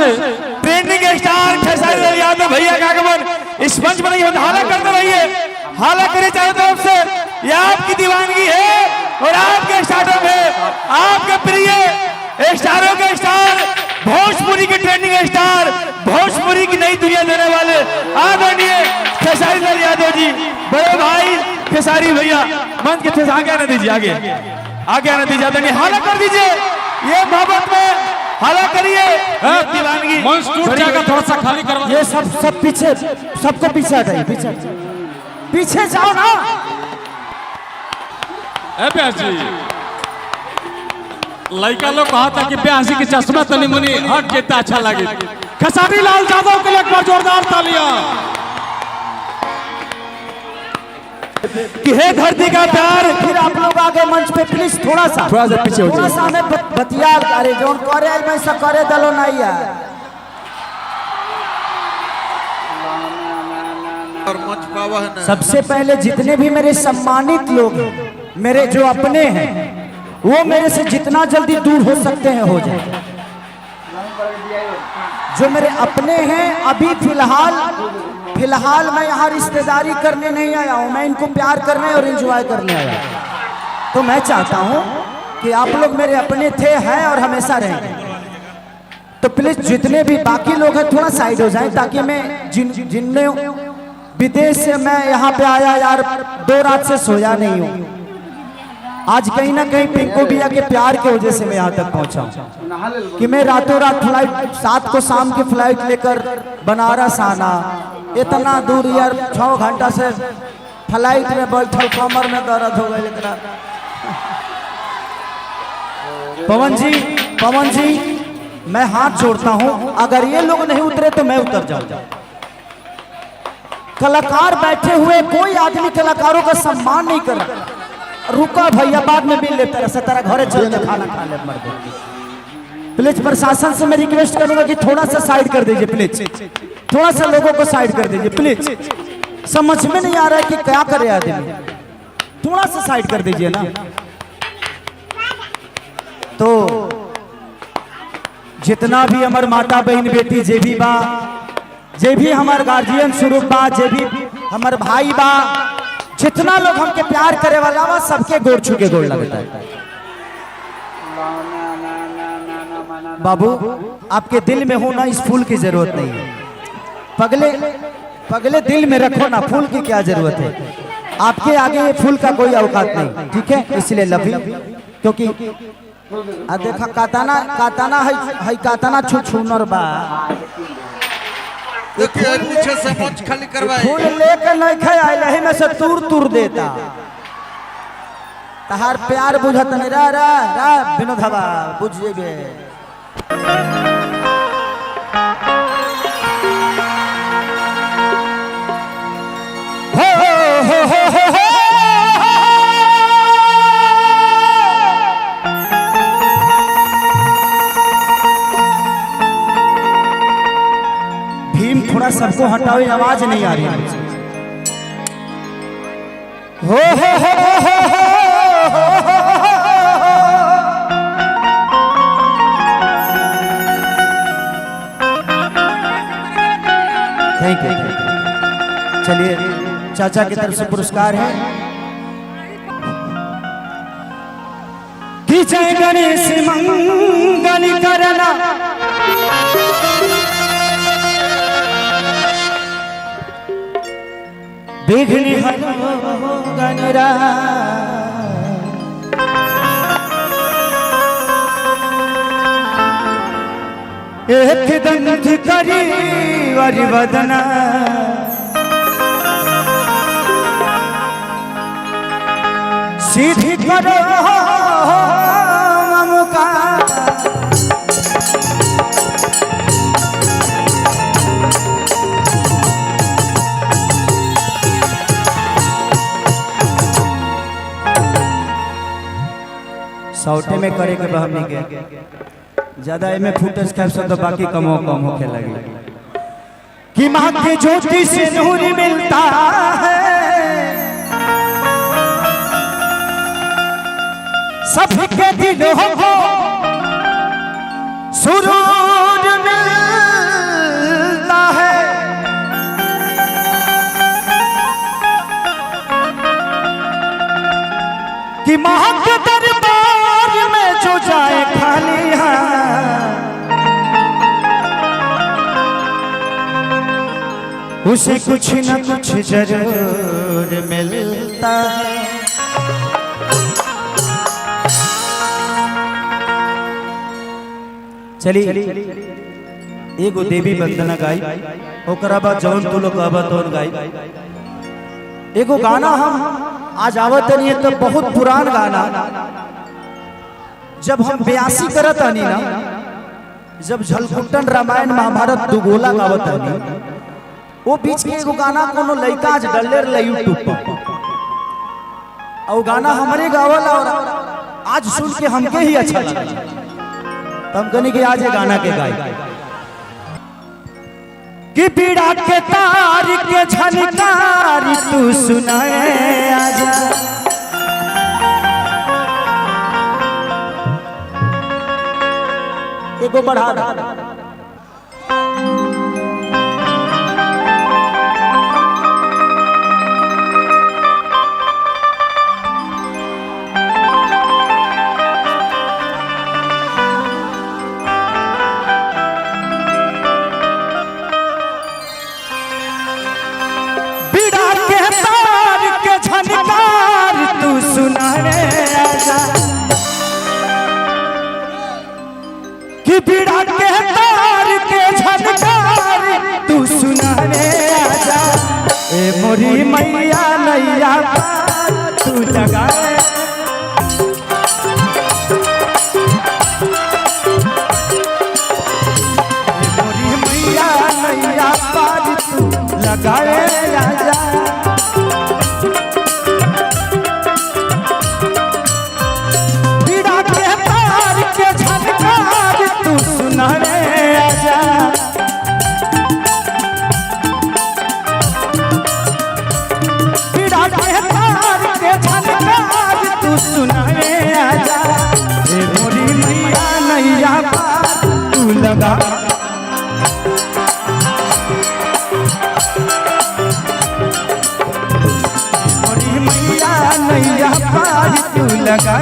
से trending star Khesari Lal Yadav भैया का आगमन इस मंच पर नहीं होता। हाला करते रहिए, हाला करिए चारों तरफ से। यह आपकी दीवानगी है और आपके स्टार्टअप है, आपके प्रिय स्टारों के स्टार, भोजपुरी के ट्रेंडिंग स्टार, भोजपुरी की नई दुनिया देने वाले आदरणीय खेसारी लाल यादव जी, बड़े भाई खेसारी भैया। मंच के आगे आने दीजिए, आगे आने दीजिए। आदरणीय हाला कर दीजिए, ये मोहब्बत में हाला करिए। दीवानगी मंच टूट जाएगा, थोड़ा सा खाली करवा। ये सब पीछे, सबको पीछे हटाइए, पीछे जाओ ना। ब्यास जी, लड़का लोग कहा था कि ब्यास जी की चश्मा तनी मुनी हट जेता अच्छा लगे। खेसारी लाल यादव के लिए एक बार जोरदार तालियां। कि है धरती का प्यार। फिर आप लोग आगे मंच पे प्लीज थोड़ा सा पीछे हो थोड़ा सा हमें बतिया करे जोन करे मैं सब करे दलो नहीं है। और मंच पावा है ना। सबसे पहले जितने भी मेरे सम्मानित लोग हैं, मेरे जो अपने हैं, वो मेरे से जितना जल्दी दूर हो सकते हैं हो जाए। जो मेरे अपने हैं, अभी फिलहाल मैं यहाँ रिश्तेदारी करने नहीं आया हूँ, मैं इनको प्यार करने और एंजॉय करने आया हूँ। तो मैं चाहता हूँ कि आप लोग मेरे अपने थे, हैं और हमेशा रहेंगे। तो प्लीज जितने भी बाकी लोग हैं थोड़ा साइड हो जाएं, ताकि मैं जिनने विदेश से मैं यहाँ पे आया यार, 2 रात से सोया नहीं हूँ। आज कहीं ना कहीं पिंको भैया के प्यार की वजह से मैं यहाँ तक पहुँचा हूँ कि मैं रातों रात फ्लाइट 7 को शाम की फ्लाइट लेकर बनारस आना, इतना दूर यार 6 घंटा से फ्लाइट में बैठल, कमर में दर्द हो गई। पवन जी मैं हाथ जोड़ता हूँ, अगर ये लोग नहीं उतरे तो मैं उतर जाऊंगा। कलाकार बैठे हुए, कोई आदमी कलाकारों का सम्मान नहीं कर रहा। रुका भैया, बाद में बिल लेता रहा, तारा घरे चल के खाना खा ले मर गए। प्लीज प्रशासन से मैं रिक्वेस्ट करूंगा कि थोड़ा सा साइड कर दीजिए, प्लीज थोड़ा सा लोगों को साइड कर दीजिए प्लीज। समझ में नहीं आ रहा है कि क्या करे आदमी, थोड़ा सा साइड कर दीजिए ना। तो जितना भी हमार माता बहन बेटी जे भी बा, जे भी हमार गार्जियन स्वरूप बा, जे भी हमार भाई बा, जितना लोग हमके प्यार करे वाला बा, सबके गोड़ छू के गोड़ लगता है। बाबू आपके दिल में हो ना, इस फूल की जरूरत नहीं है। पगले दिल में रखो ना, फूल की क्या जरूरत है। आपके आगे ये फूल का कोई औकात नहीं, ठीक है, इसलिए लव यू। क्योंकि देखा काताना छुछुनर बा, देखिए पीछे से मंच खाली करवाए। फूल लेकर नहीं खाया में से तूर देता। तहार प्यार बुझत नहीं रा विनोद हवा बुझ जेबे। भीम थोड़ा सबको हटाओ, आवाज नहीं आ रही है। Thank you. चलिए चाचा की तरफ से पुरस्कार है कि जय गणेश मंगल करना, विघ्न हरो गणराज, एक दंत करी वरवदना, सिद्धि करो ममुका, सौटे में करे के बहमी के ज्यादा में फुटेज कैप्शन तो बाकी कम होके लगे कि माँ की ज्योति से नूर मिलता है, सबके दिलों को सुरूर मिलता कि माँ के दरबार में जो जाए खाली हाथ उसे कुछ न कुछ जरूर मिलता है। चलिए एगो देवी वंदना गाई ओकरा बाद जौन तू लोग कहबा तौन गाई। एगो गाना हम आज आवत नहीं है तो बहुत पुरान गाना जब हम 82 करत आनी ना जब झलकुट्टन रामायण महाभारत दुगोला गावत आनी वो बीच के एगो गाना कोनो लड़का आज डलले रहे यूट्यूब पर और गाना हमारे गावल और आज सुन के हमके ही अच्छा लगा तब कहने की आज ये गाना के गाय कि पीड़ा के तार के झनकार तू सुनाए आजा एगो बढ़ा कि पीड़ा के तार के झनकार तू सुनाने आजा ए मोरी मैया नैया तू लगाए मोरी मैया नैया पार तू लगाए आजा लगा मोरी मैया नैया पार तू लगा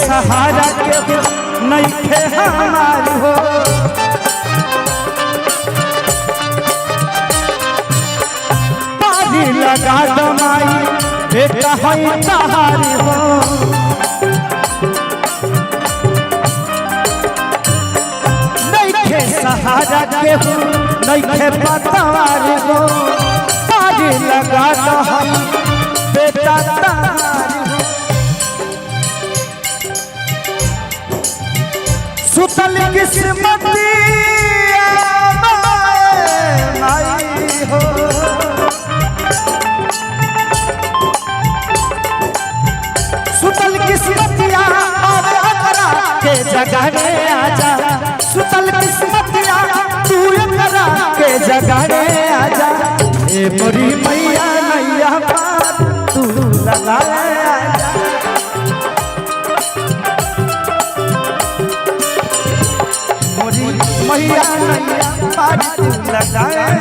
सहारा के नहीं थे हमार हो पानी लगा दमाई बेटा है तहारी हो नहीं थे सहारा के हो नहीं थे पतार हो पानी लगा दमाई बेटा तहारी हो सुतल किस्मती माई हो सुतल किस्मतिया करा के जगह में आजा सुतल किस्मतिया तू करा के जगह में आजा ए मोरी मैया नैया पार तू लगा आजा मैया नैया पार तू लगाए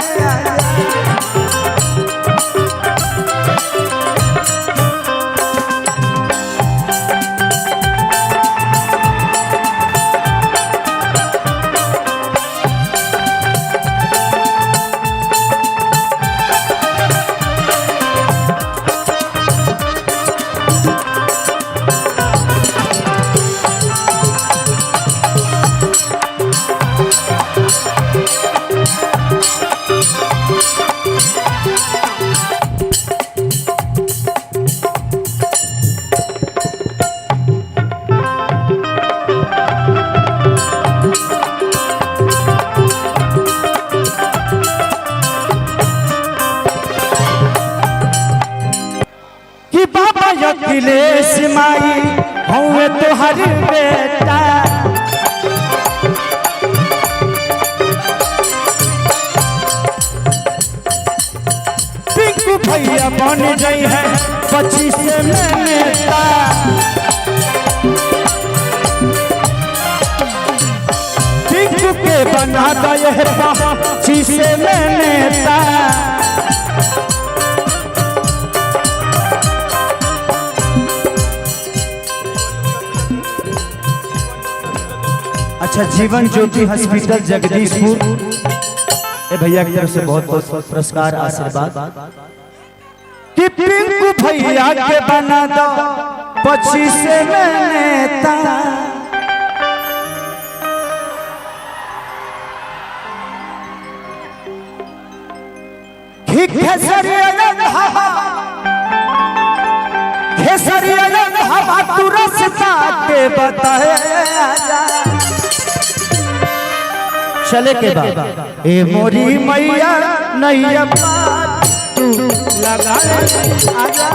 अखिलेश माई हूँ तुहर बेटा। पिंकू भैया बन गई है 25 में नेता। पिंकू के बना गए है 25 में नेता। अच्छा, जीवन ज्योति हॉस्पिटल जगदीशपुर ए भैया की तरफ से बहुत बहुत पुरस्कार आशीर्वाद कि पिंकू भैया के बना दो 25 में नेता। खेसरिया हवा तू रास्ता के बताया चले के बाद ए मोरी मैया नैया तू लगा आजा।